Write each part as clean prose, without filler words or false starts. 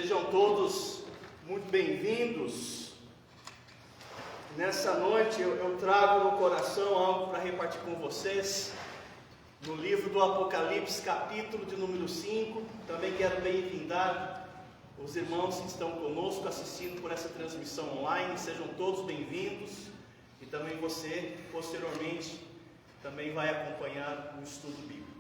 Sejam todos muito bem-vindos. Nessa noite eu trago no coração algo para repartir com vocês. No livro do Apocalipse, capítulo de número 5. Também quero bem-vindar os irmãos que estão conosco assistindo por essa transmissão online. Sejam todos bem-vindos. E também você, posteriormente, também vai acompanhar o estudo bíblico.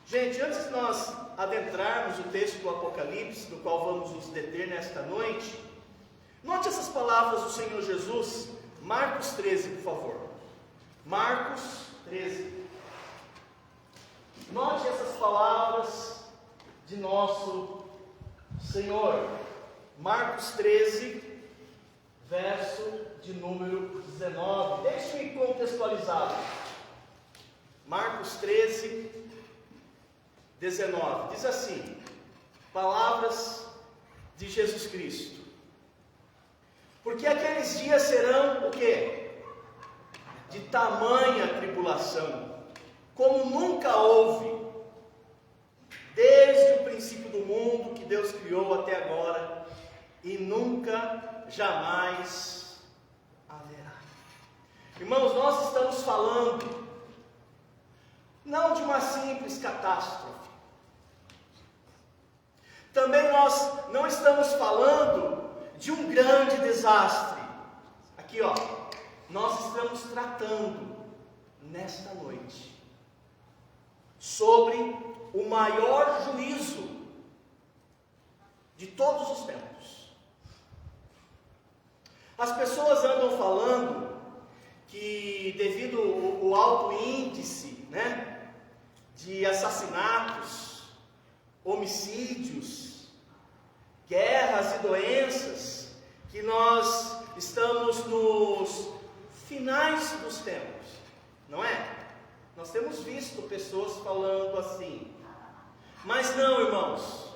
Gente, antes de nós adentrarmos o texto do Apocalipse, no qual vamos nos deter nesta noite, note essas palavras do Senhor Jesus, Marcos 13, por favor. Marcos 13. Note essas palavras de nosso Senhor. Marcos 13, verso de número 19. Deixe-me contextualizar. Marcos 13, 19, diz assim, palavras de Jesus Cristo: porque aqueles dias serão o quê? De tamanha tribulação, como nunca houve, desde o princípio do mundo que Deus criou até agora, e nunca, jamais haverá. Irmãos, nós estamos falando não de uma simples catástrofe. Também nós não estamos falando de um grande desastre. Aqui, ó, nós estamos tratando nesta noite sobre o maior juízo de todos os tempos. As pessoas andam falando que devido ao alto índice, de assassinatos, homicídios, guerras e doenças, que nós estamos nos finais dos tempos, não é? Nós temos visto pessoas falando assim, mas não, irmãos,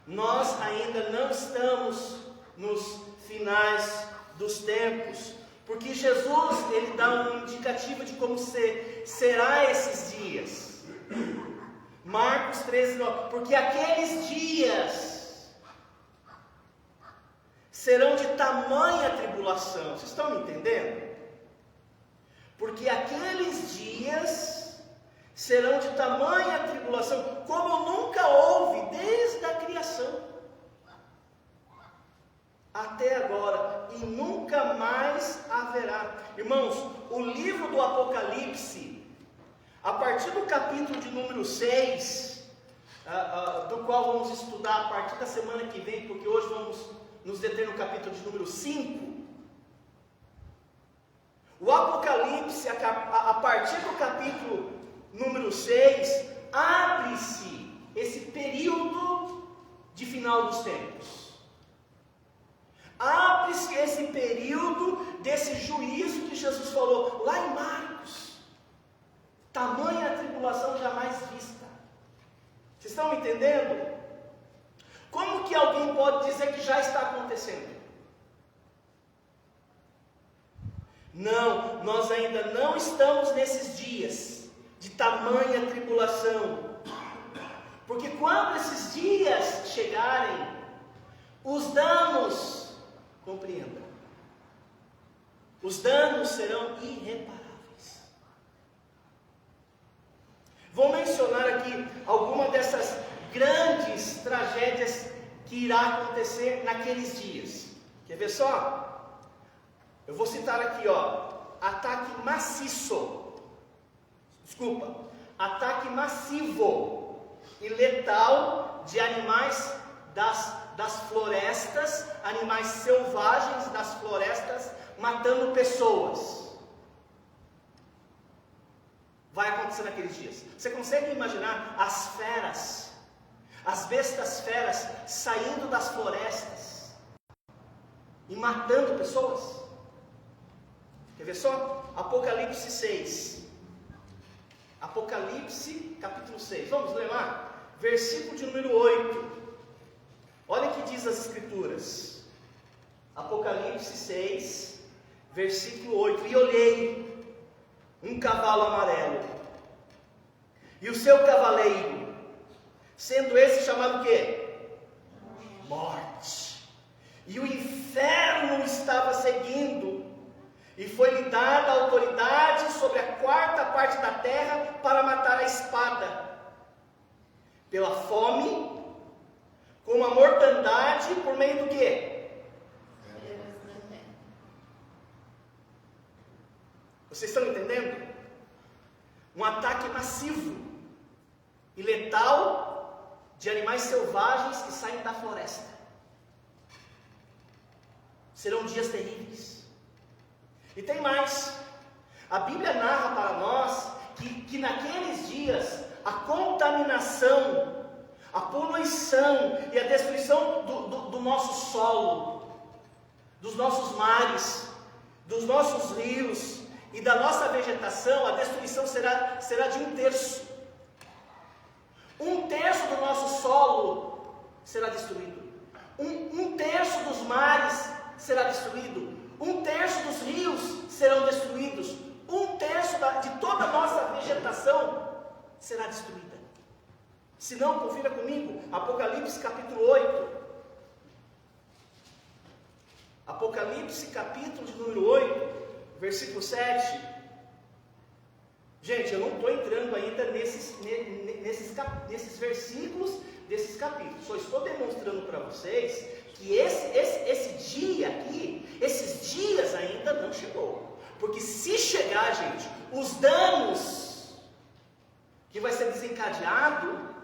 nós ainda não estamos nos finais dos tempos, porque Jesus, ele dá um indicativo de como será esses dias. Marcos 13, 9, porque aqueles dias serão de tamanha tribulação. Vocês estão me entendendo? Porque aqueles dias serão de tamanha tribulação, como nunca houve desde a criação até agora, e nunca mais haverá. Irmãos, o livro do Apocalipse, a partir do capítulo de número 6, do qual vamos estudar a partir da semana que vem, porque hoje vamos nos deter no capítulo de número 5, o Apocalipse, a partir do capítulo número 6, abre-se esse período de final dos tempos. Abre-se esse período desse juízo que Jesus falou lá em Marcos. Tamanha tribulação jamais vista. Vocês estão me entendendo? Como que alguém pode dizer que já está acontecendo? Não, nós ainda não estamos nesses dias de tamanha tribulação. Porque quando esses dias chegarem, os danos, compreenda, os danos serão irreparáveis. Vou mencionar aqui alguma dessas grandes tragédias que irá acontecer naqueles dias. Quer ver só? Eu vou citar aqui, ataque massivo e letal de animais das florestas, animais selvagens das florestas, matando pessoas. Vai acontecer naqueles dias. Você consegue imaginar as feras, as bestas feras saindo das florestas e matando pessoas? Quer ver só? Apocalipse 6. Apocalipse capítulo 6. Vamos ler lá? Versículo de número 8. Olha o que diz as Escrituras. Apocalipse 6, versículo 8. E olhei um cavalo amarelo, e o seu cavaleiro, sendo esse chamado o quê? morte. E o inferno estava seguindo, e foi-lhe dada a autoridade sobre a quarta parte da terra para matar a espada, pela fome, com a mortandade, por meio do quê? Vocês estão entendendo? Um ataque massivo e letal de animais selvagens que saem da floresta. Serão dias terríveis. E tem mais. A Bíblia narra para nós que naqueles dias a contaminação, a poluição e a destruição do nosso solo, dos nossos mares, dos nossos rios e da nossa vegetação, a destruição será de 1/3. 1/3 do nosso solo será destruído. 1/3 dos mares será destruído. 1/3 dos rios serão destruídos. 1/3 de toda a nossa vegetação será destruída. Se não, confira comigo, Apocalipse capítulo 8. Apocalipse capítulo de número 8, versículo 7. Gente, eu não estou entrando ainda nesses versículos desses capítulos. Só estou demonstrando para vocês que esse dia aqui, esses dias ainda não chegou. Porque se chegar, gente, os danos que vai ser desencadeado,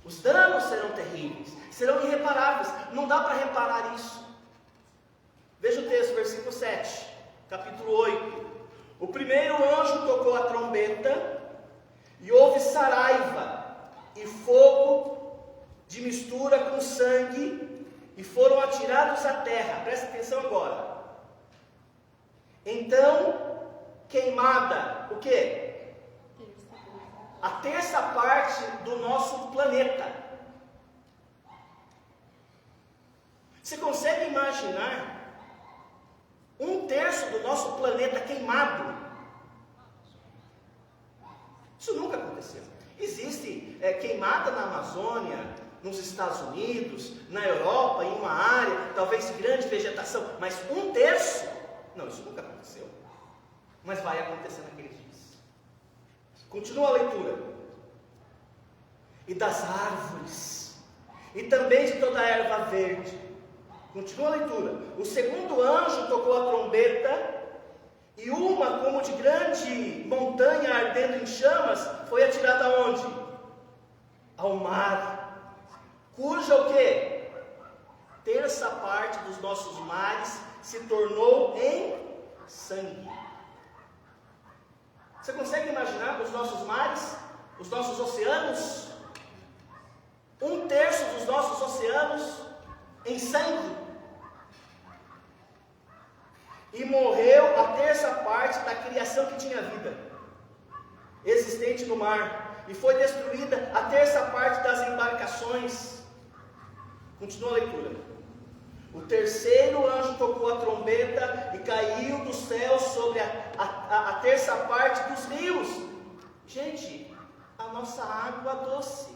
os danos serão terríveis, serão irreparáveis. Não dá para reparar isso. Veja o texto, versículo 7, capítulo 8. O primeiro anjo tocou a trombeta e houve saraiva e fogo de mistura com sangue e foram atirados à terra. Presta atenção agora. Então, queimada, o quê? A terça parte do nosso planeta. Você consegue imaginar 1/3 do nosso planeta queimado? Isso nunca aconteceu. Existe queimada na Amazônia, nos Estados Unidos, na Europa, em uma área, talvez de grande vegetação, mas 1/3? Não, isso nunca aconteceu. Mas vai acontecer naqueles dias. Continua a leitura. E das árvores, e também de toda a erva verde. Continua a leitura. O segundo anjo tocou a trombeta, e uma como de grande montanha ardendo em chamas foi atirada aonde? Ao mar, cuja o quê? Terça parte dos nossos mares se tornou em sangue. Você consegue imaginar os nossos mares, os nossos oceanos? 1/3 dos nossos oceanos em sangue. E morreu a terça parte da criação que tinha vida existente no mar, e foi destruída a terça parte das embarcações. Continua a leitura. O terceiro anjo tocou a trombeta e caiu do céu sobre a terça parte dos rios. Gente, a nossa água doce,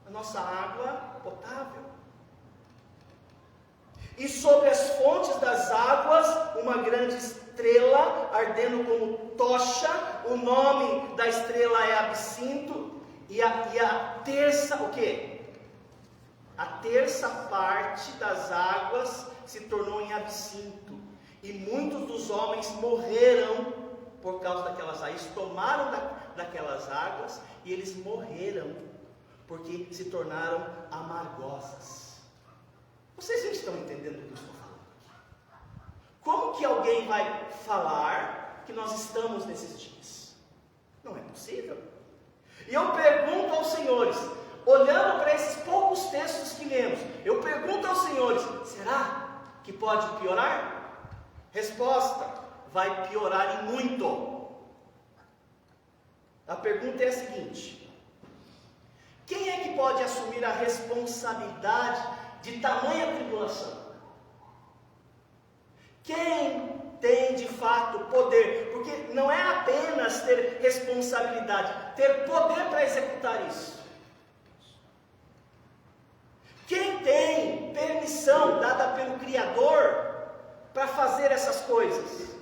a nossa água potável. E sobre as fontes das águas, uma grande estrela, ardendo como tocha. O nome da estrela é Absinto. E a terça, o quê? A terça parte das águas se tornou em absinto. E muitos dos homens morreram por causa daquelas águas. Eles tomaram daquelas águas e eles morreram, porque se tornaram amargosas. Vocês estão entendendo o que eu estou falando aqui? Como que alguém vai falar que nós estamos nesses dias? Não é possível. E eu pergunto aos senhores, olhando para esses poucos textos que lemos, eu pergunto aos senhores, será que pode piorar? Resposta, vai piorar e muito. A pergunta é a seguinte: quem é que pode assumir a responsabilidade de tamanha tribulação? Quem tem de fato poder? Porque não é apenas ter responsabilidade, ter poder para executar isso. Quem tem permissão missão dada pelo Criador para fazer essas coisas,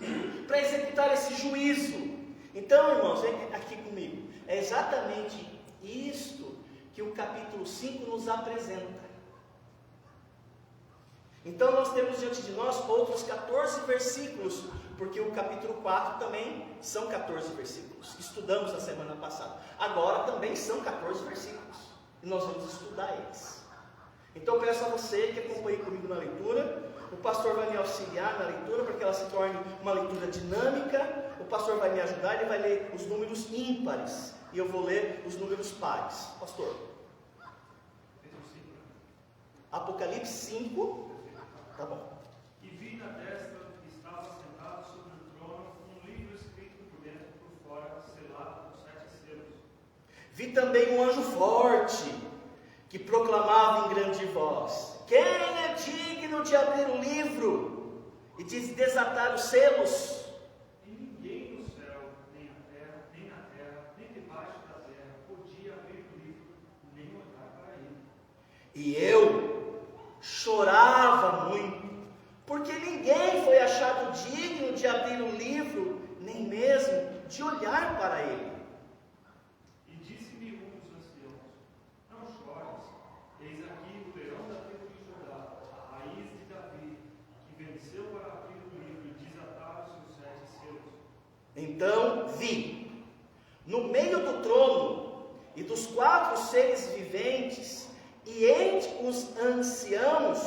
para executar esse juízo. Então, irmãos, vem aqui comigo. É exatamente isto que o capítulo 5 nos apresenta. Então nós temos diante de nós outros 14 versículos, porque o capítulo 4 também são 14 versículos. Estudamos na semana passada. Agora também são 14 versículos. E nós vamos estudar eles. Então peço a você que acompanhe comigo na leitura. O pastor vai me auxiliar na leitura para que ela se torne uma leitura dinâmica. O pastor vai me ajudar, ele vai ler os números ímpares. E eu vou ler os números pares. Pastor. Apocalipse 5. Tá bom. E vi na destra que estava sentado sobre o trono um livro escrito por dentro e por fora, selado com 7 selos. Vi também um anjo forte que proclamava em grande voz: quem é digno de abrir o livro e de desatar os selos? E ninguém no céu, nem na terra, nem debaixo da terra, podia abrir o livro, nem olhar para ele. E eu chorava muito, porque ninguém foi achado digno de abrir o livro, nem mesmo de olhar para ele. E disse-me um dos anciãos: não chores, eis aqui o leão da tribo de Judá, a raiz de Davi, que venceu para abrir o livro e desatar os seus 7 selos. Então vi, no meio do trono e dos 4 seres viventes, e entre os anciãos,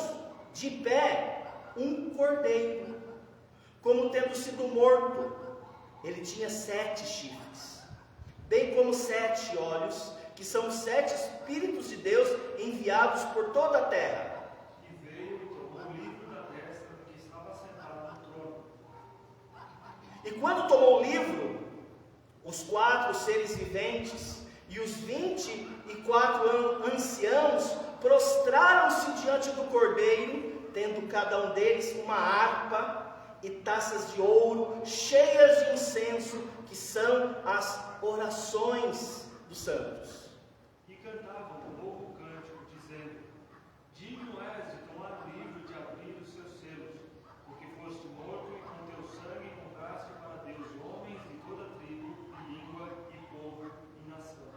de pé, um cordeiro, como tendo sido morto. Ele tinha 7 chifres, bem como 7 olhos, que são os 7 Espíritos de Deus enviados por toda a terra. E veio e tomou o livro da destra do que estava sentado no trono. E quando tomou o livro, os 4 seres viventes e os 24 anciãos prostraram-se diante do cordeiro, tendo cada um deles uma harpa e taças de ouro cheias de incenso, que são as orações dos santos. E cantavam um novo cântico, dizendo: digno és de tomar o livro e de abrir os seus selos, porque foste morto e com teu sangue compraste para Deus homens de toda tribo, e língua, e povo, e nação.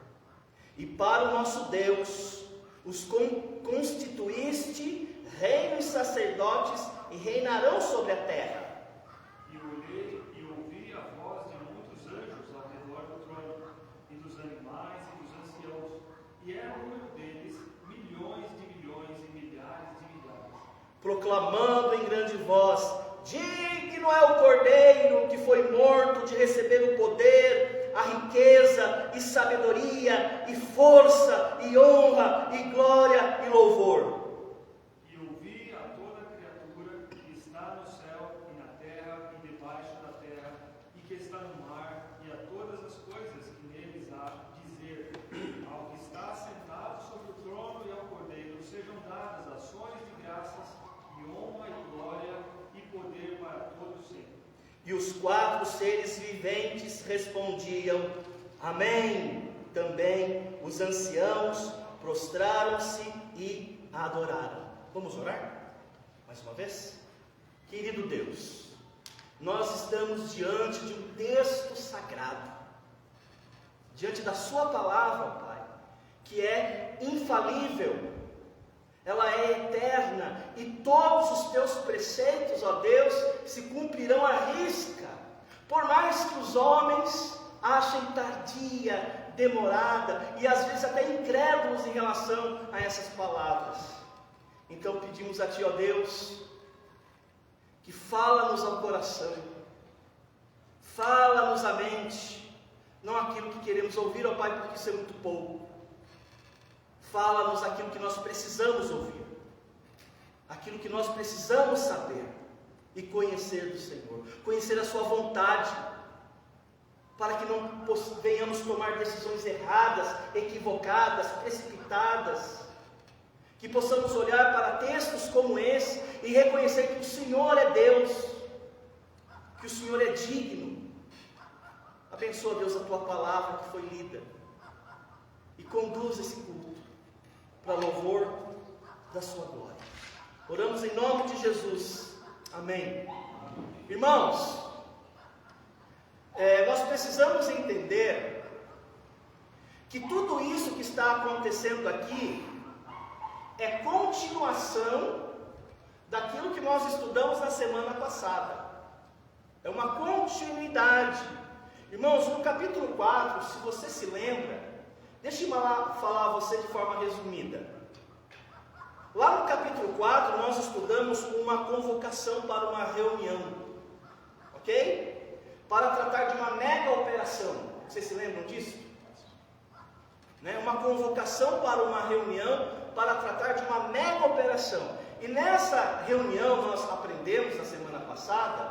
E para o nosso Deus os constituíste reino e sacerdotes, e reinarão sobre a terra. E olhei e ouvi a voz de muitos anjos ao redor do trono, e dos animais e dos anciãos, e era o número deles milhões e milhares de milhares, Proclamando em grande voz: digno é o cordeiro que foi morto de receber o poder, a riqueza e sabedoria e força e honra e glória e louvor. E ouvi a toda criatura que está no céu e na terra e debaixo da terra, e que está no mar, e a todas as coisas que neles há, dizer: ao que está sentado sobre o trono e ao cordeiro sejam dadas ações de graças, e honra e glória e poder para todos sempre. E os 4 seres viventes respondiam: amém. Também os anciãos prostraram-se e adoraram. Vamos orar? Mais uma vez? Querido Deus, nós estamos diante de um texto sagrado, diante da sua palavra, Pai, que é infalível, ela é eterna, e todos os teus preceitos, ó Deus, se cumprirão à risca, por mais que os homens achem tardia, demorada, e às vezes até incrédulos em relação a essas palavras. Então pedimos a Ti, ó Deus, que fala-nos ao coração, fala-nos à mente, não aquilo que queremos ouvir, ó Pai, porque isso é muito pouco. Fala-nos aquilo que nós precisamos ouvir, aquilo que nós precisamos saber e conhecer do Senhor, conhecer a Sua vontade, para que não venhamos tomar decisões erradas, equivocadas, precipitadas, que possamos olhar para textos como esse e reconhecer que o Senhor é Deus, que o Senhor é digno. Abençoa, Deus, a Tua palavra que foi lida e conduz esse culto para louvor da Sua glória. Oramos em nome de Jesus. Amém. Irmãos, nós precisamos entender que tudo isso que está acontecendo aqui é continuação daquilo que nós estudamos na semana passada. É uma continuidade. Irmãos, no capítulo 4, se você se lembra, deixa eu falar a você de forma resumida. Lá no capítulo 4, nós estudamos uma convocação para uma reunião, ok? Para tratar de uma mega operação. Vocês se lembram disso? Uma convocação para uma reunião para tratar de uma mega operação. E nessa reunião nós aprendemos na semana passada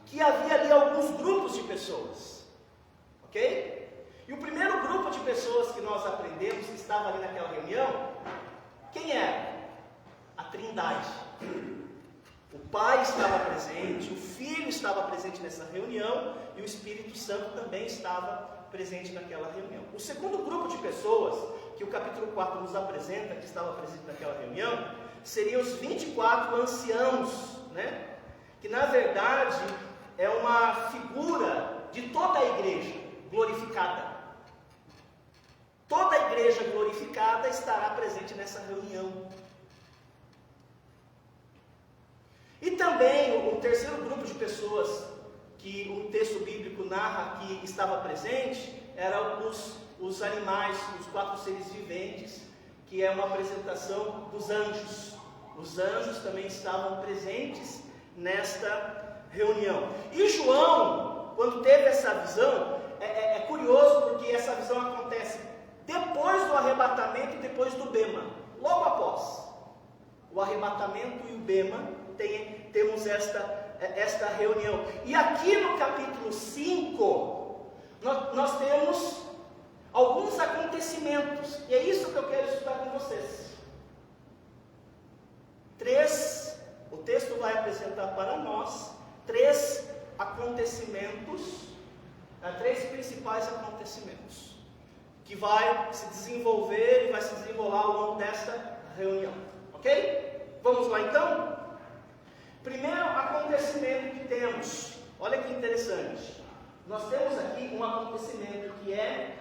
que havia ali alguns grupos de pessoas, ok? E o primeiro grupo de pessoas que nós aprendemos que estava ali naquela reunião, quem era? A Trindade. O Pai estava presente, o Filho estava presente nessa reunião e o Espírito Santo também estava presente naquela reunião. O segundo grupo de pessoas que o capítulo 4 nos apresenta, que estava presente naquela reunião, seriam os 24 anciãos, que na verdade é uma figura de toda a igreja glorificada. Toda a igreja glorificada estará presente nessa reunião. E também o terceiro grupo de pessoas que o texto bíblico narra que estava presente eram os animais, os 4 seres viventes, que é uma apresentação dos anjos. Os anjos também estavam presentes nesta reunião. E João, quando teve essa visão, é curioso porque essa visão acontece depois do arrebatamento e depois do bema, logo após o arrebatamento e o bema, temos esta reunião. E aqui no capítulo 5, nós temos alguns acontecimentos, e é isso que eu quero estudar com vocês. 3, o texto vai apresentar para nós 3 acontecimentos, 3 principais acontecimentos, que vai se desenvolver e vai se desenrolar ao longo desta reunião, ok? Vamos lá então? Primeiro acontecimento que temos, olha que interessante, nós temos aqui um acontecimento que é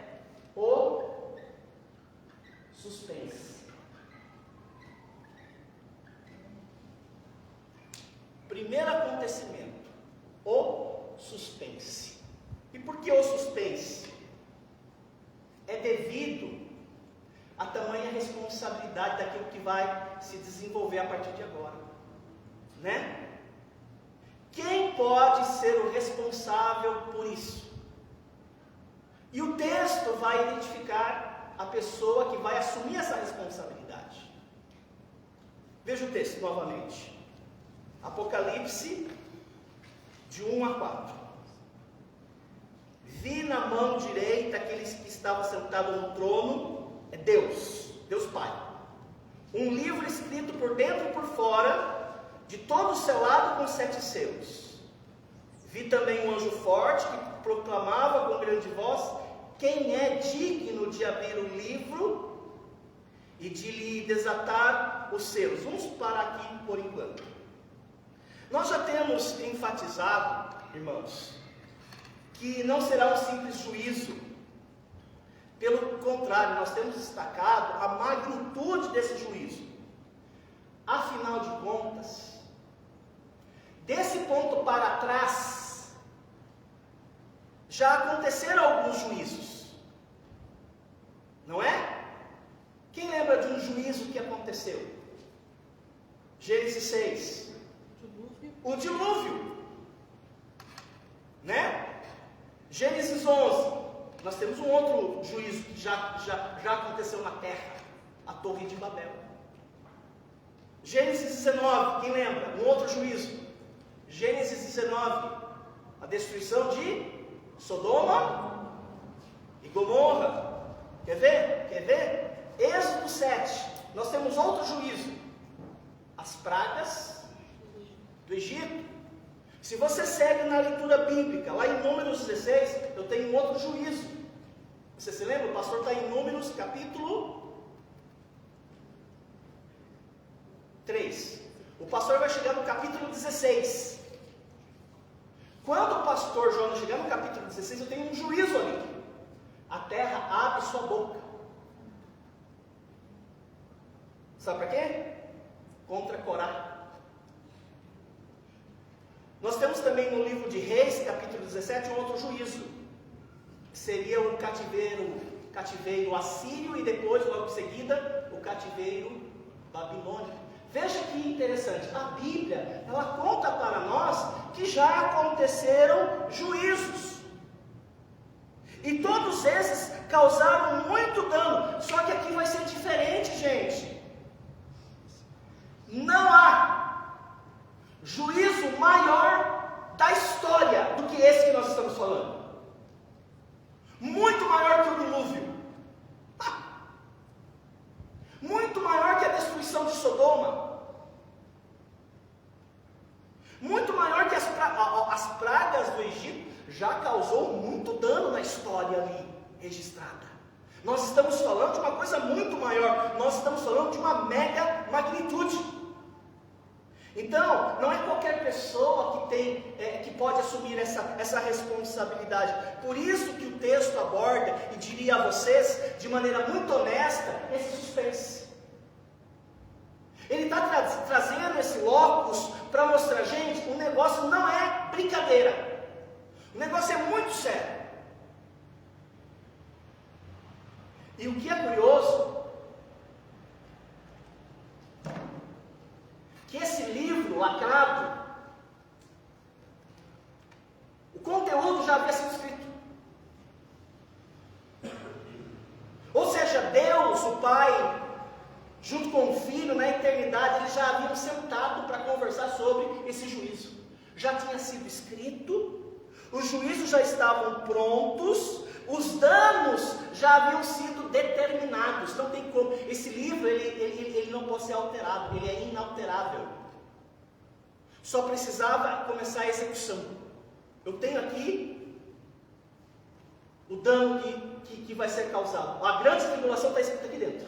o suspense. Primeiro acontecimento, o suspense. E por que o suspense? É devido a tamanha responsabilidade daquilo que vai se desenvolver a partir de agora. Quem pode ser o responsável por isso? E o texto vai identificar a pessoa que vai assumir essa responsabilidade. Veja o texto novamente. Apocalipse, de 1 a 4. Vi na mão direita aquele que estava sentado no trono, é Deus Pai. Um livro escrito por dentro e por fora, de todo selado com 7 selos. Vi também um anjo forte que proclamava com grande voz: quem é digno de abrir o livro e de lhe desatar os selos? Vamos parar aqui por enquanto. Nós já temos enfatizado, irmãos, que não será um simples juízo. Pelo contrário, nós temos destacado a magnitude desse juízo. Afinal de contas, desse ponto para trás, já aconteceram alguns juízos, não é? Quem lembra de um juízo que aconteceu? Gênesis 6. O dilúvio, Gênesis 11. Nós temos um outro juízo que já aconteceu na terra, a Torre de Babel. Gênesis 19, quem lembra? Um outro juízo. Gênesis 19, a destruição de Sodoma e Gomorra. Quer ver? Êxodo 7, nós temos outro juízo. As pragas do Egito. Se você segue na leitura bíblica, lá em Números 16, eu tenho um outro juízo. Você se lembra? O pastor está em Números capítulo 3. O pastor vai chegar no capítulo 16. Quando o pastor Jonas chegar no capítulo 16, eu tenho um juízo ali. A terra abre sua boca. Sabe para quê? Contra Corá. Nós temos também no livro de Reis, capítulo 17, um outro juízo. Que seria o cativeiro assírio e depois, logo em seguida, o cativeiro babilônico. Veja que interessante, a Bíblia, ela conta para nós que já aconteceram juízos. E todos esses causaram muito dano. Só que aqui vai ser diferente, gente. Não há juízo maior da história do que esse que nós estamos falando. Muito maior que o dilúvio. Muito maior que a destruição de Sodoma. Muito maior que as pragas do Egito. Já causou muito dano na história ali registrada. Nós estamos falando de uma coisa muito maior. Nós estamos falando de uma mega magnitude. Então, não é qualquer pessoa que pode assumir essa responsabilidade. Por isso que o texto aborda, e diria a vocês, de maneira muito honesta, esse suspense. Ele está trazendo esse locus para mostrar, gente, o negócio não é brincadeira. O negócio é muito sério. E o que é curioso, que esse livro lacrado, o conteúdo já havia sido escrito. Ou seja, Deus, o Pai, junto com o Filho, na eternidade, eles já haviam sentado para conversar sobre esse juízo. Já tinha sido escrito, os juízos já estavam prontos, os danos já haviam sido determinados. Não tem como. Esse livro, ele não pode ser alterado, ele é inalterável. Só precisava começar a execução. Eu tenho aqui o dano que vai ser causado. A grande tribulação está escrita aqui dentro.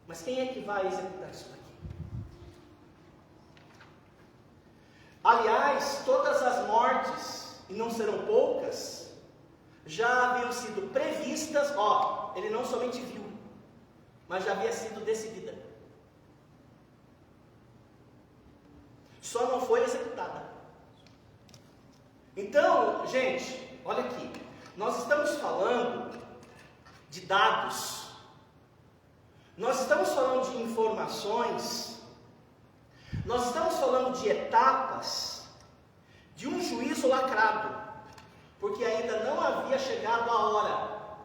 Mas quem é que vai executar isso aqui? Aliás, todas as mortes, e não serão poucas, já haviam sido previstas. Ele não somente viu, mas já havia sido decidida. Só não foi executada. Então, gente, olha aqui. Nós estamos falando de dados. Nós estamos falando de informações. Nós estamos falando de etapas de um juízo lacrado. Porque ainda não havia chegado a hora.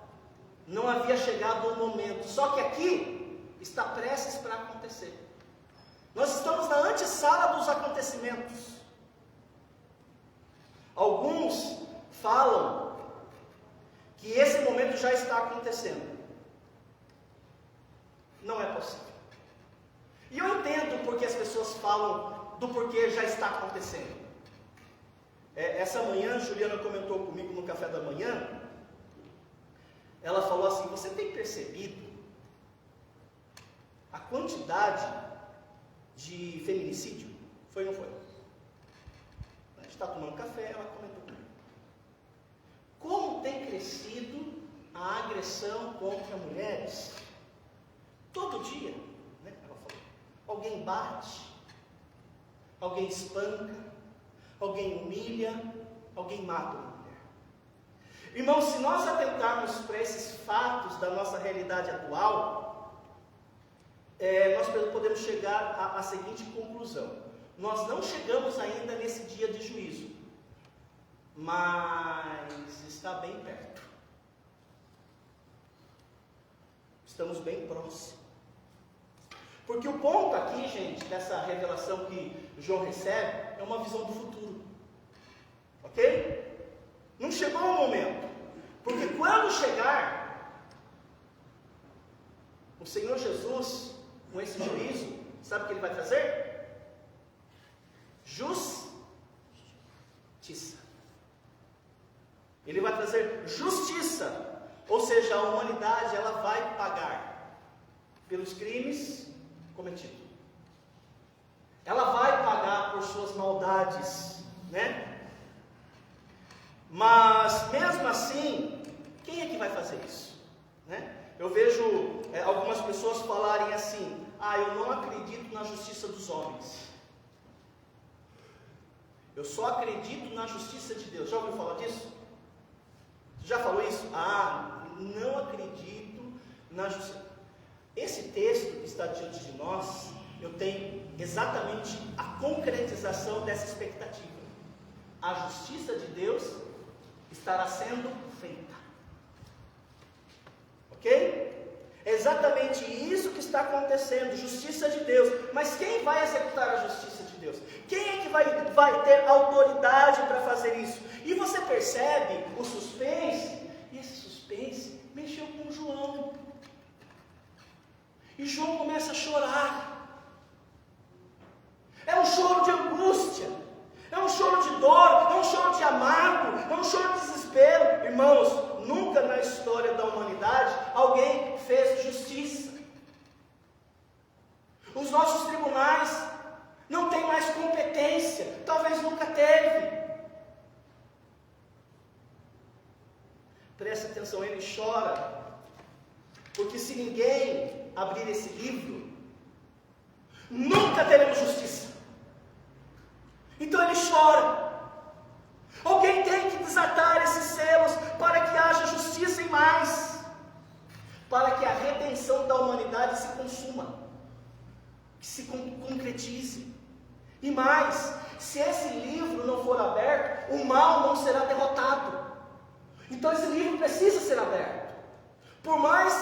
Não havia chegado o momento. Só que aqui está prestes para acontecer. Nós estamos na antessala dos acontecimentos. Alguns falam que esse momento já está acontecendo. Não é possível. E eu entendo porque as pessoas falam do porquê já está acontecendo. Essa manhã, Juliana comentou comigo no café da manhã. Ela falou assim: você tem percebido a quantidade de feminicídio? Foi ou não foi? A gente está tomando café, ela comentou comigo. Como tem crescido a agressão contra mulheres? Todo dia, né? Ela falou. Alguém bate, alguém espanca, alguém humilha, alguém mata uma mulher. Irmãos, se nós atentarmos para esses fatos da nossa realidade atual, nós podemos chegar à seguinte conclusão: nós não chegamos ainda nesse dia de juízo, mas está bem perto. Estamos bem próximos. Porque o ponto aqui, gente, dessa revelação que João recebe, é uma visão do futuro. Ok? Não chegou o momento. Porque quando chegar, o Senhor Jesus, com esse juízo, sabe o que Ele vai trazer? Justiça. Ele vai trazer justiça. Ou seja, a humanidade, ela vai pagar pelos crimes cometidos. ela vai pagar por suas maldades, né? Mas mesmo assim, quem é que vai fazer isso, né? Eu vejo algumas pessoas falarem assim: eu não acredito na justiça dos homens, eu só acredito na justiça de Deus. Já ouviu falar disso? Já falou isso? Não acredito na justiça. Esse texto que está diante de nós, eu tenho exatamente a concretização dessa expectativa. A justiça de Deus estará sendo feita. Ok? É exatamente isso que está acontecendo, justiça de Deus. Mas quem vai executar a justiça de Deus? Quem é que vai ter autoridade para fazer isso? E você percebe o suspense, e esse suspense mexeu com João. E João começa a chorar. É um choro de angústia, é um choro de dor, é um choro de amargo, é um choro de desespero. Irmãos, nunca na história da humanidade alguém fez justiça. Os nossos tribunais não têm mais competência, talvez nunca teve. Presta atenção, ele chora, porque se ninguém abrir esse livro, nunca teremos justiça. Então ele chora. Alguém tem que desatar esses selos para que haja justiça e mais, para que a redenção da humanidade se consuma, que se concretize. E mais, se esse livro não for aberto, o mal não será derrotado. Então esse livro precisa ser aberto. Por mais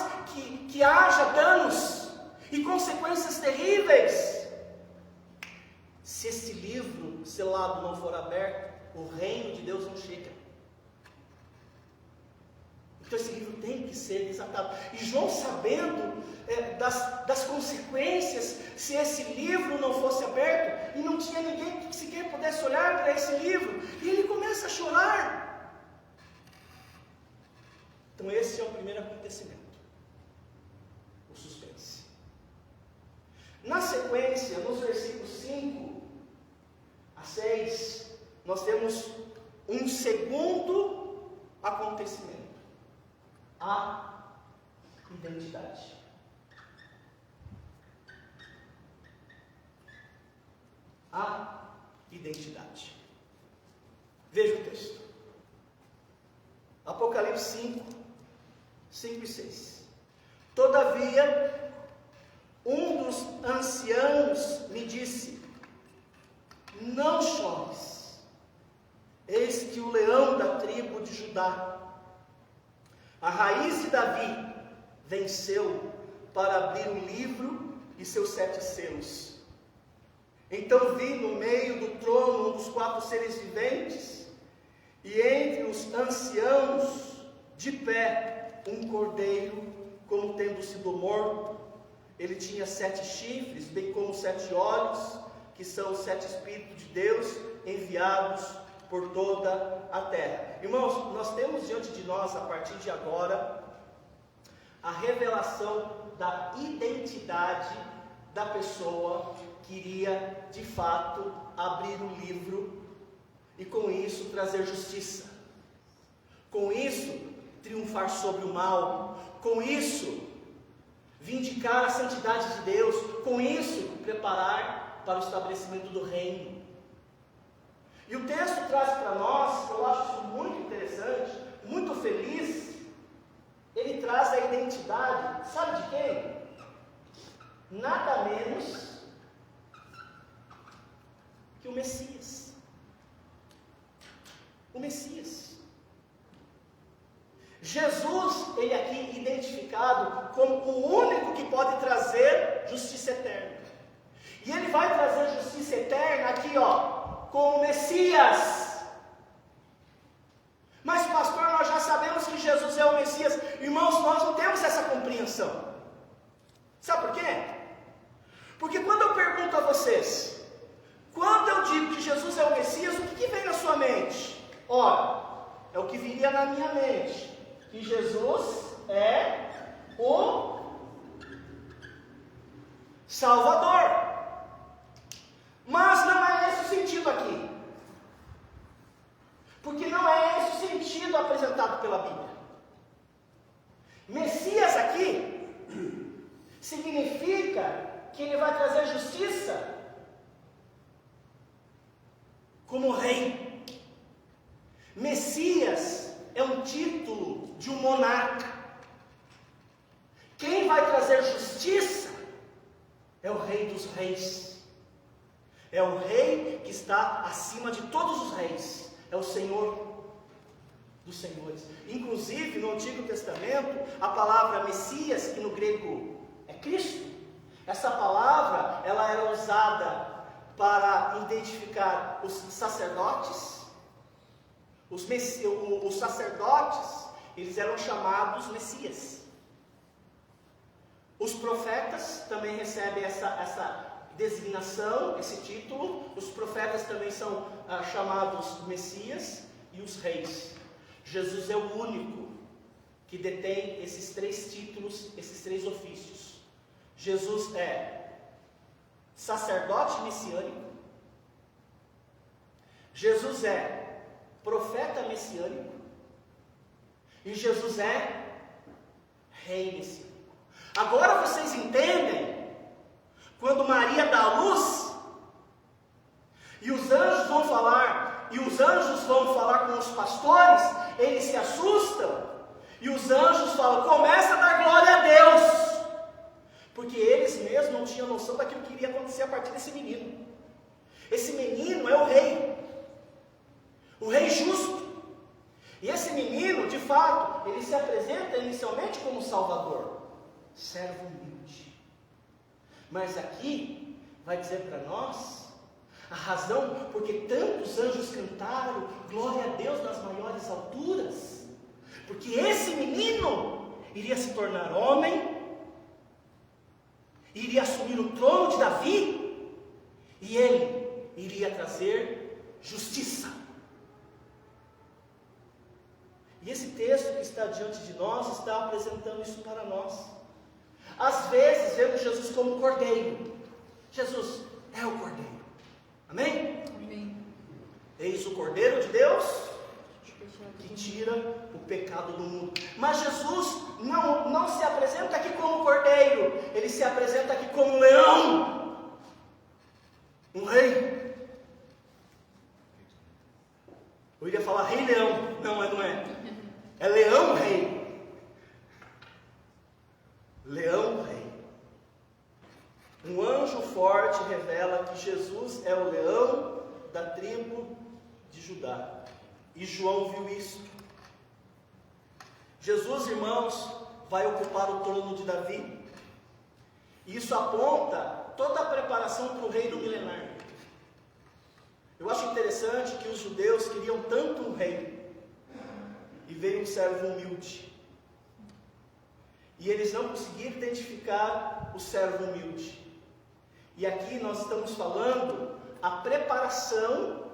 que haja danos e consequências terríveis, se esse livro selado não for aberto, o reino de Deus não chega. Então esse livro tem que ser desatado. E João, sabendo das consequências se esse livro não fosse aberto, e não tinha ninguém que sequer pudesse olhar para esse livro, e ele começa a chorar. Então esse é o primeiro acontecimento, o suspense. Na sequência, nos versículos 5 a 6, nós temos um segundo acontecimento: a identidade. A identidade. Veja o texto. Apocalipse 5 e 6. Todavia, um dos anciãos me disse: não chores, eis que o leão da tribo de Judá, a raiz de Davi, venceu para abrir o livro e seus 7 selos. Então vi no meio do trono um dos 4 seres viventes, e entre os anciãos, de pé, um cordeiro, como tendo sido morto. Ele tinha 7 chifres, bem como 7 olhos, que são os 7 Espíritos de Deus, enviados por toda a terra. Irmãos, nós temos diante de nós, a partir de agora, a revelação da identidade da pessoa que iria, de fato, abrir o livro e com isso trazer justiça, com isso triunfar sobre o mal, com isso vindicar a santidade de Deus, com isso preparar para o estabelecimento do reino. E o texto traz para nós, eu acho isso muito interessante, muito feliz. Ele traz a identidade, sabe de quem? Nada menos que o Messias. O Messias. Jesus, ele aqui identificado como o único que pode trazer justiça eterna. E ele vai trazer justiça eterna aqui, como Messias. Mas pastor, nós já sabemos que Jesus é o Messias. Irmãos, nós não temos essa compreensão. Sabe por quê? Porque quando eu pergunto a vocês, quando eu digo que Jesus é o Messias, o que vem na sua mente? Ora, é o que viria na minha mente, que Jesus é o Salvador. porque não é esse o sentido apresentado pela Bíblia. Messias aqui significa que ele vai trazer justiça como rei. Messias é um título de um monarca. Quem vai trazer justiça é o Rei dos Reis. É o Rei que está acima de todos os reis. É o Senhor dos Senhores. Inclusive, no Antigo Testamento, a palavra Messias, que no grego é Cristo, essa palavra ela era usada para identificar os sacerdotes. Os sacerdotes, eles eram chamados Messias. Os profetas também recebem essa designação, esse título. Os profetas também são chamados Messias, e os reis. Jesus é o único que detém esses três títulos, esses três ofícios. Jesus é sacerdote messiânico, Jesus é profeta messiânico, e Jesus é rei messiânico. Agora vocês entendem, quando Maria dá a luz, e os anjos vão falar com os pastores, eles se assustam, e os anjos falam, começa a dar glória a Deus, porque eles mesmos não tinham noção daquilo que iria acontecer a partir desse menino. Esse menino é o rei justo, e esse menino, de fato, ele se apresenta inicialmente como Salvador, servo humilde, mas aqui vai dizer para nós a razão porque tantos anjos cantaram glória a Deus nas maiores alturas, porque esse menino iria se tornar homem, iria assumir o trono de Davi, e ele iria trazer justiça. E esse texto que está diante de nós está apresentando isso para nós. Às vezes vemos Jesus como cordeiro. Jesus é o cordeiro. Amém? Amém. Eis o cordeiro de Deus que tira o pecado do mundo. Mas Jesus não se apresenta aqui como cordeiro. Ele se apresenta aqui como leão. Um rei. Eu iria falar rei leão. Não, mas não é. É leão rei. Leão rei. Um anjo forte revela que Jesus é o leão da tribo de Judá. E João viu isso. Jesus, irmãos, vai ocupar o trono de Davi. E isso aponta toda a preparação para o reino milenar. Eu acho interessante que os judeus queriam tanto um rei, e veio um servo humilde. E eles não conseguiram identificar o servo humilde. E aqui nós estamos falando a preparação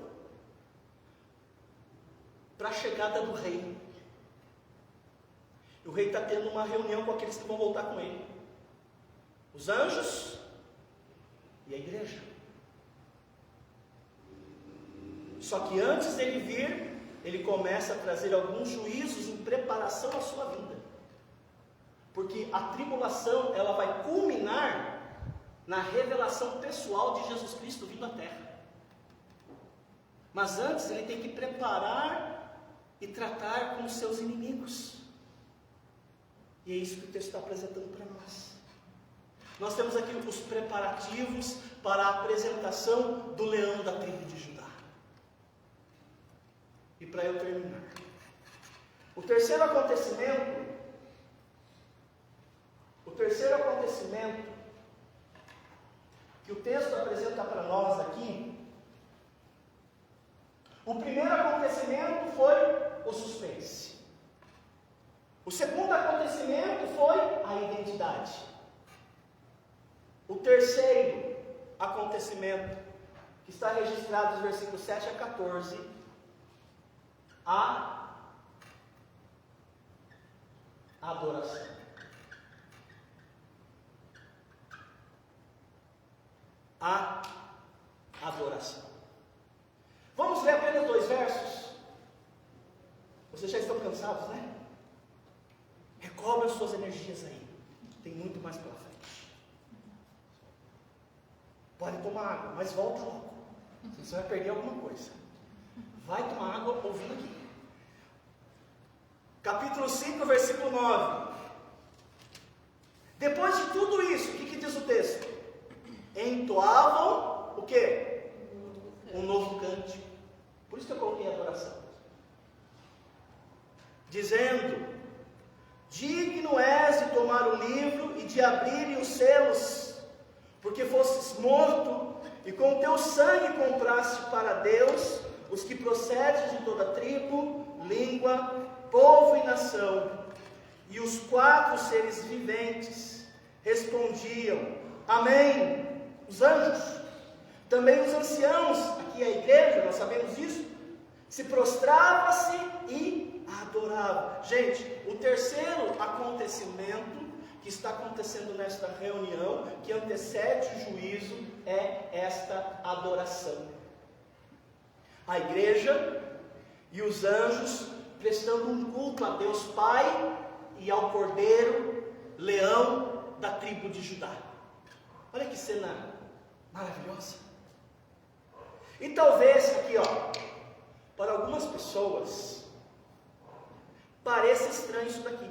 para a chegada do rei. E o rei está tendo uma reunião com aqueles que vão voltar com ele. Os anjos e a igreja. Só que antes dele vir, ele começa a trazer alguns juízos em preparação à sua vinda. Porque a tribulação, ela vai culminar na revelação pessoal de Jesus Cristo vindo à terra. Mas antes ele tem que preparar e tratar com os seus inimigos. E é isso que o texto está apresentando para nós. Nós temos aqui os preparativos para a apresentação do leão da tribo de Judá. E para eu terminar, o terceiro acontecimento que o texto apresenta para nós aqui, o primeiro acontecimento foi o suspense. O segundo acontecimento foi a identidade. O terceiro acontecimento, que está registrado nos versículos 7 a 14, a adoração. A adoração. Vamos ler apenas 2 versos. Vocês já estão cansados, né? Recobre as suas energias aí. Tem muito mais pela frente. Pode tomar água, mas volta logo. Você vai perder alguma coisa. Vai tomar água ouvindo aqui. Capítulo 5, versículo 9. Depois de tudo isso, o que diz o texto? Entoavam o quê? Um novo cântico. Por isso que eu coloquei adoração. Dizendo: digno és de tomar o livro e de abrir os selos, porque fostes morto, e com teu sangue compraste para Deus os que procedem de toda tribo, língua, povo e nação. E os 4 seres viventes respondiam: amém. Os anjos, também os anciãos, aqui é a igreja, nós sabemos isso, se prostrava-se e adorava. Gente, o terceiro acontecimento que está acontecendo nesta reunião, que antecede o juízo, é esta adoração. A igreja e os anjos prestando um culto a Deus Pai e ao Cordeiro, leão da tribo de Judá. Olha que cena maravilhosa. E talvez aqui, para algumas pessoas pareça estranho isso daqui,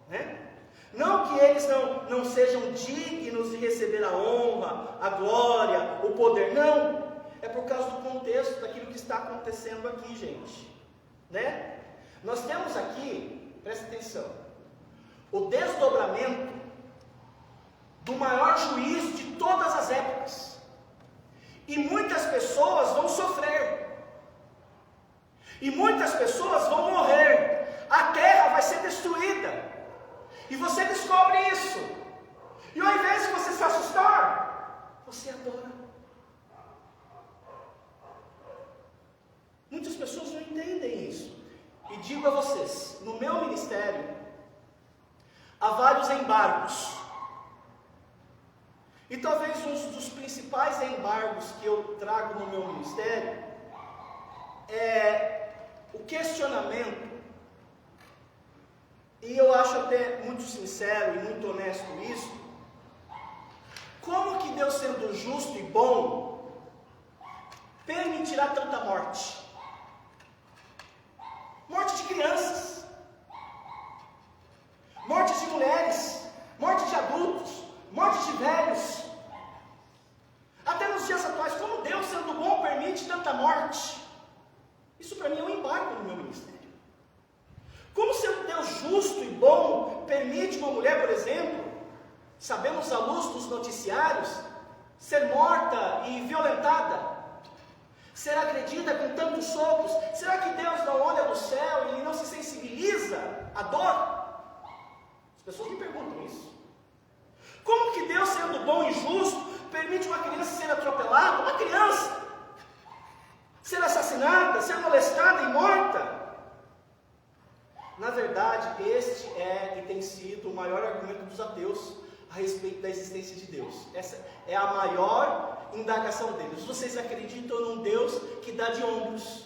né? Não que eles não sejam dignos de receber a honra, a glória, o poder, não. É por causa do contexto daquilo que está acontecendo aqui, gente, né? Nós temos aqui, presta atenção, o desdobramento do maior juízo de todas as épocas. E muitas pessoas vão sofrer. E muitas pessoas vão morrer. A terra vai ser destruída. E você descobre isso. E ao invés de você se assustar, você adora. Muitas pessoas não entendem isso. E digo a vocês, no meu ministério, há vários embargos. E talvez um dos principais embargos que eu trago no meu ministério é o questionamento, e eu acho até muito sincero e muito honesto isso: como que Deus, sendo justo e bom, permitirá tanta morte? Morte de crianças, morte de mulheres, morte de adultos, morte de velhos. Até nos dias atuais, como Deus, sendo bom, permite tanta morte? Isso para mim é um embargo no meu ministério. Como sendo Deus justo e bom, permite uma mulher, por exemplo, sabemos à luz dos noticiários, ser morta e violentada, ser agredida com tantos socos? Será que Deus não olha do céu e Ele não se sensibiliza à dor? As pessoas me perguntam isso. Como que Deus, sendo bom e justo, permite uma criança ser atropelada, uma criança ser assassinada, ser molestada e morta? Na verdade, este é e tem sido o maior argumento dos ateus a respeito da existência de Deus. Essa é a maior indagação deles. Vocês acreditam num Deus que dá de ombros?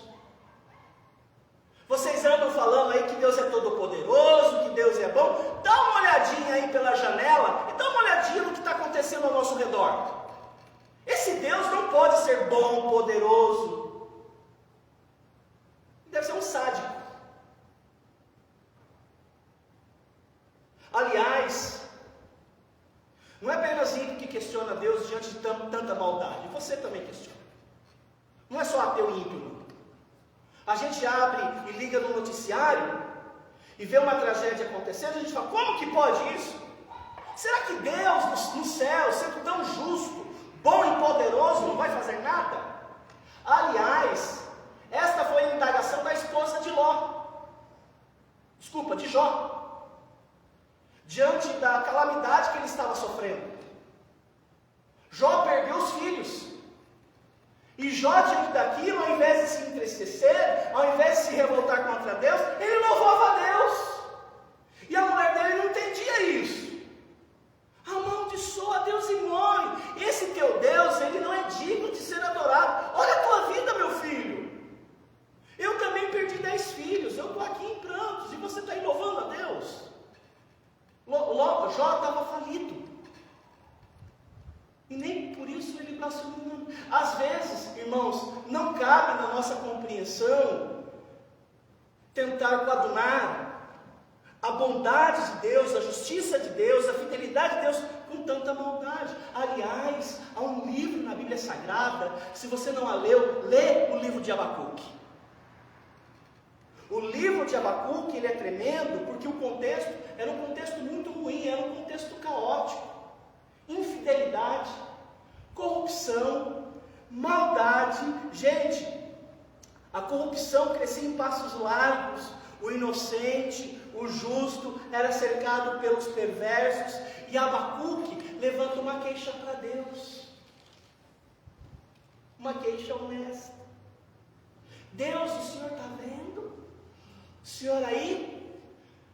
Vocês andam falando aí que Deus é todo poderoso, que Deus é bom? Dá uma olhadinha aí pela janela e dá uma olhadinha no que está acontecendo ao nosso redor. Esse Deus não pode ser bom, poderoso. Deve ser um sádico. Aliás, não é apenas ímpio que questiona Deus diante de tanta maldade. Você também questiona. Não é só ateu e ímpio, não. A gente abre e liga no noticiário e vê uma tragédia acontecendo, a gente fala: como que pode isso? Será que Deus no céu, sendo tão justo, bom e poderoso, não vai fazer nada? Aliás, esta foi a indagação da esposa de Jó, diante da calamidade que ele estava sofrendo. Jó perdeu os filhos. E Jó, diante daquilo, ao invés de se entristecer, ao invés de se revoltar contra Deus, ele louvava a Deus. E a mulher dele não entendia isso. Amaldiçoa a Deus e morre. Esse teu Deus, ele não é digno de ser adorado. Olha a tua vida, meu filho. Eu também Jó estava falido. E nem por isso ele blasfemou. Às vezes, irmãos, não cabe na nossa compreensão tentar coadunar a bondade de Deus, a justiça de Deus, a fidelidade de Deus com tanta maldade. Aliás, há um livro na Bíblia Sagrada, se você não a leu, lê o livro de Abacuque. O livro de Abacuque, ele é tremendo, porque o contexto era um contexto muito ruim, era um contexto caótico. Infidelidade, corrupção, maldade. Gente, a corrupção crescia em passos largos, o inocente, o justo era cercado pelos perversos, e Abacuque levanta uma queixa para Deus, uma queixa honesta. Deus, o Senhor está vendo? O Senhor aí,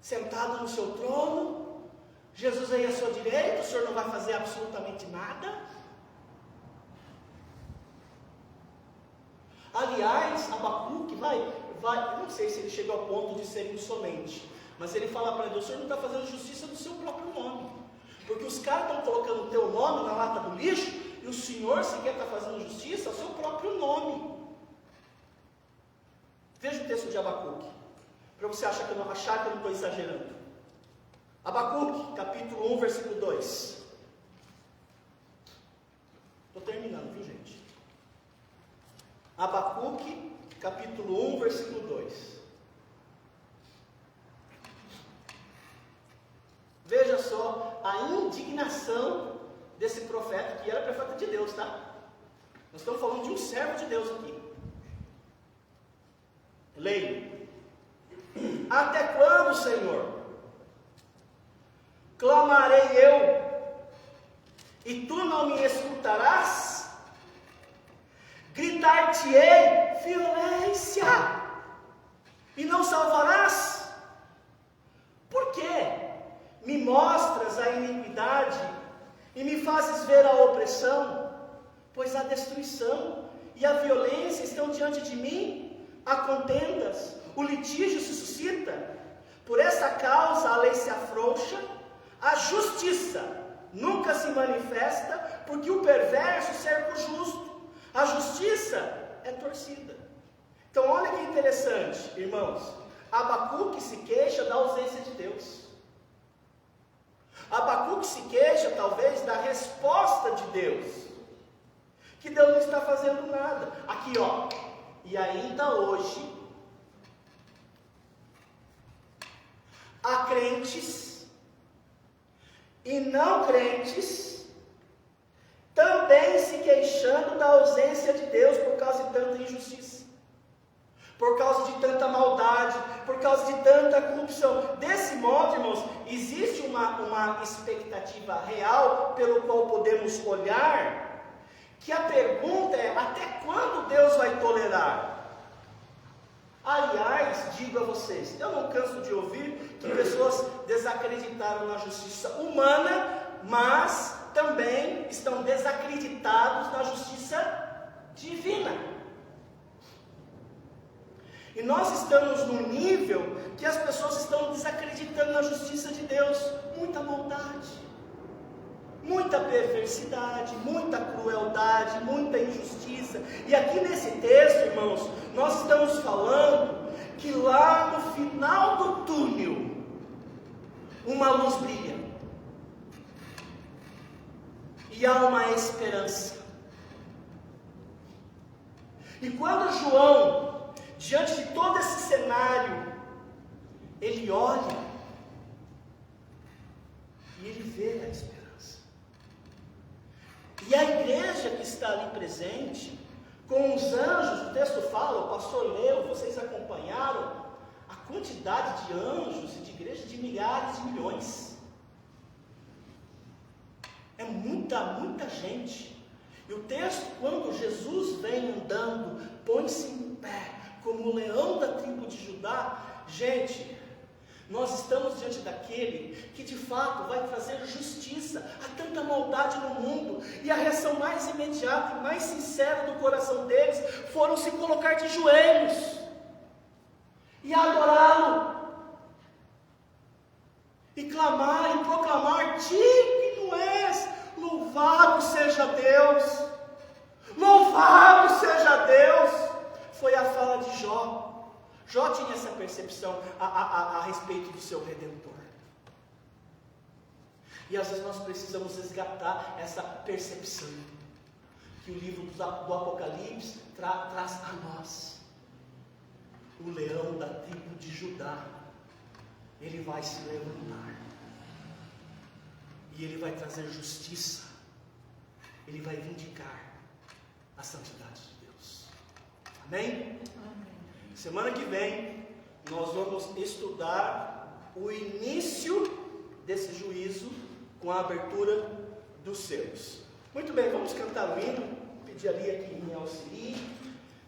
sentado no seu trono, Jesus aí à sua direita, o Senhor não vai fazer absolutamente nada? Aliás, Abacuque vai, não sei se ele chegou ao ponto de ser insolente, mas ele fala para Deus: o Senhor não está fazendo justiça do seu próprio nome, porque os caras estão colocando o teu nome na lata do lixo, e o Senhor sequer está fazendo justiça ao seu próprio nome. Veja o texto de Abacuque, para você achar que eu não estou exagerando. Abacuque, capítulo 1, versículo 2. Estou terminando, viu, gente? Abacuque, capítulo 1, versículo 2. Veja só a indignação desse profeta, que era profeta de Deus, tá? Nós estamos falando de um servo de Deus aqui. Leia. Até quando, Senhor? Clamarei eu, e tu não me escutarás? Gritar-te-ei violência, e não salvarás? Por quê? Me mostras a iniquidade, e me fazes ver a opressão? Pois a destruição e a violência estão diante de mim, há contendas, o litígio se suscita. Por essa causa a lei se afrouxa, a justiça nunca se manifesta, porque o perverso cerca o justo. A justiça é torcida. Então olha que interessante, irmãos. Abacuque se queixa da ausência de Deus. Abacuque se queixa talvez da resposta de Deus, que Deus não está fazendo nada. Aqui ó, e ainda hoje há crentes e não crentes também se queixando da ausência de Deus por causa de tanta injustiça, por causa de tanta maldade, por causa de tanta corrupção. Desse modo, irmãos, existe uma expectativa real pelo qual podemos olhar, que a pergunta é: até quando Deus vai tolerar? Aliás, digo a vocês, eu não canso de ouvir que pessoas desacreditaram na justiça humana, mas também estão desacreditados na justiça divina. E nós estamos num nível que as pessoas estão desacreditando na justiça de Deus. Muita maldade, muita perversidade, muita crueldade, muita injustiça. E aqui nesse texto, irmãos, nós estamos falando que lá no final do túnel uma luz brilha, e há uma esperança. E quando João, diante de todo esse cenário, ele olha e ele vê a esperança. E a igreja que está ali presente, com os anjos, o texto fala, o pastor leu, vocês acompanharam, a quantidade de anjos e de igrejas de milhares de milhões. É muita gente. E o texto, quando Jesus vem andando, põe-se em pé, como o leão da tribo de Judá. Gente, nós estamos diante daquele que de fato vai trazer justiça. Há tanta maldade no mundo, e a reação mais imediata e mais sincera do coração deles foram se colocar de joelhos e adorá-lo. e clamar e proclamar: digno és, louvado seja Deus, louvado seja Deus. Foi a fala de Jó. Jó tinha essa percepção a respeito do seu Redentor. E às vezes nós precisamos resgatar essa percepção que o livro do Apocalipse traz a nós. O leão da tribo de Judá, ele vai se levantar, e ele vai trazer justiça, ele vai vindicar a santidade de Deus. Amém? Amém. Semana que vem nós vamos estudar o início desse juízo com a abertura dos selos. Muito bem, vamos cantar o hino. Vou pedir ali a que me auxilie.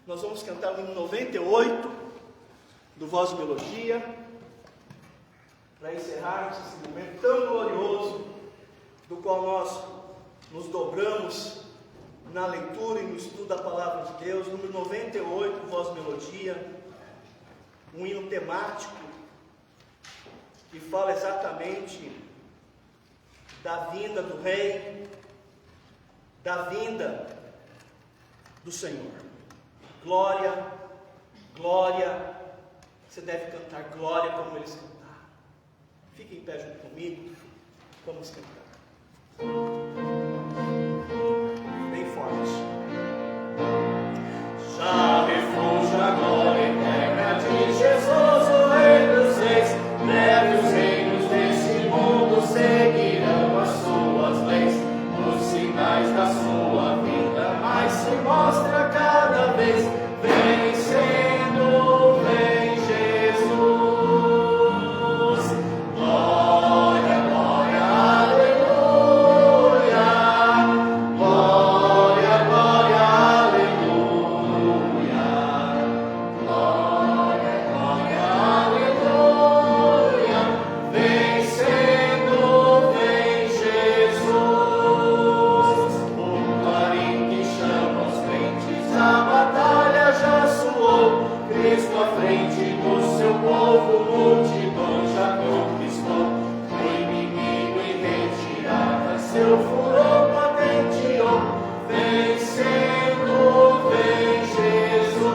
Nós vamos cantar o hino 98 do Voz e Melodia, para encerrarmos esse momento tão glorioso, do qual nós nos dobramos na leitura e no estudo da Palavra de Deus. Número 98, Voz e Melodia, um hino temático que fala exatamente da vinda do Rei, da vinda do Senhor. Glória, glória. Você deve cantar glória como eles cantaram. Fique em pé junto comigo. Vamos cantar. Bem forte. Já refúgio a glória eterna de Jesus, o Rei dos Reis. Breve os reinos deste mundo seguirão as suas leis. Os sinais da sua vida mais se mostra cada vez. Vencendo, vem Jesus. Glória, glória, aleluia. Glória, glória, aleluia. Glória, glória, aleluia. Vencendo, vem Jesus. O clarim que chama os crentes, a batalha já soou. Cristo à frente do seu povo, multidão já conquistou. O inimigo em retirada, seu furor patenteou. Vencendo, vem Jesus.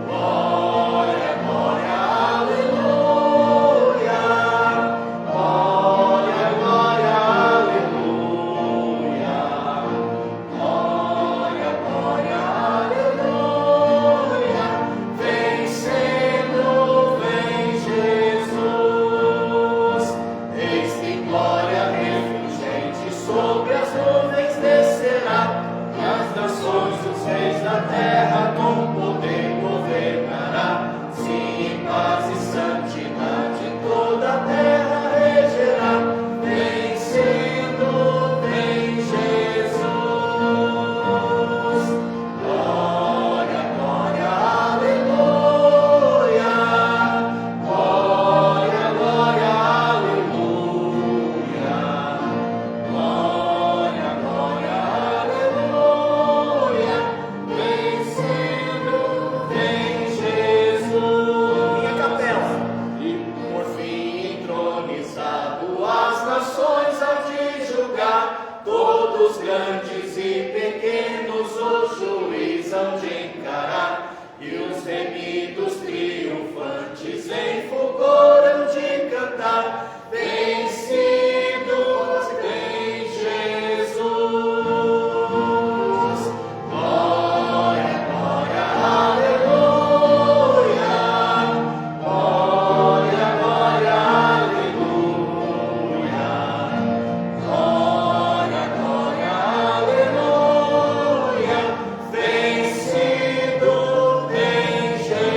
Glória, glória, aleluia. Glória, glória, aleluia. Glória, glória, aleluia. Vencendo, vem Jesus. Eis que glória refulgente sobre as nuvens descerá. E as nações, os reis da terra, com poder governará. Sim, em paz e santidade toda a terra regerá. Vencendo, vem Jesus. Glória, glória, aleluia. Glória, glória, aleluia. Glória, glória, aleluia. Vencendo, vem Jesus. Minha capela. E por fim entronizado as nações há de julgar. Todos grandes e pequenos o juiz hão de encarar. E os remidos triunfantes em fulgor hão de cantar. Vencido, vem Jesus. Glória, glória, aleluia. Glória, glória, aleluia. Glória, glória, aleluia. Vencido, vem Jesus.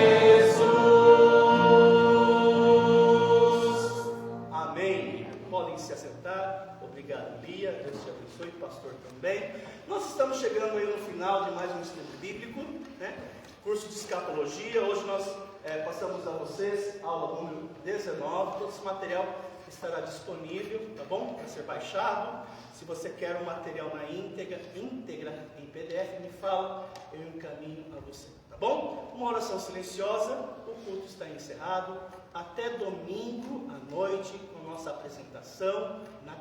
Amém. Podem se assentar. Obrigado, Lia. Deus te abençoe, pastor também. Nós estamos chegando aí no final de mais um estudo bíblico, né? Curso de escatologia. Hoje nós passamos a vocês aula número 19. Todo esse material estará disponível, tá bom? Para ser baixado. Se você quer um material na íntegra em PDF, me fala, eu encaminho a você, tá bom? Uma oração silenciosa, o culto está encerrado. Até domingo à noite com nossa apresentação na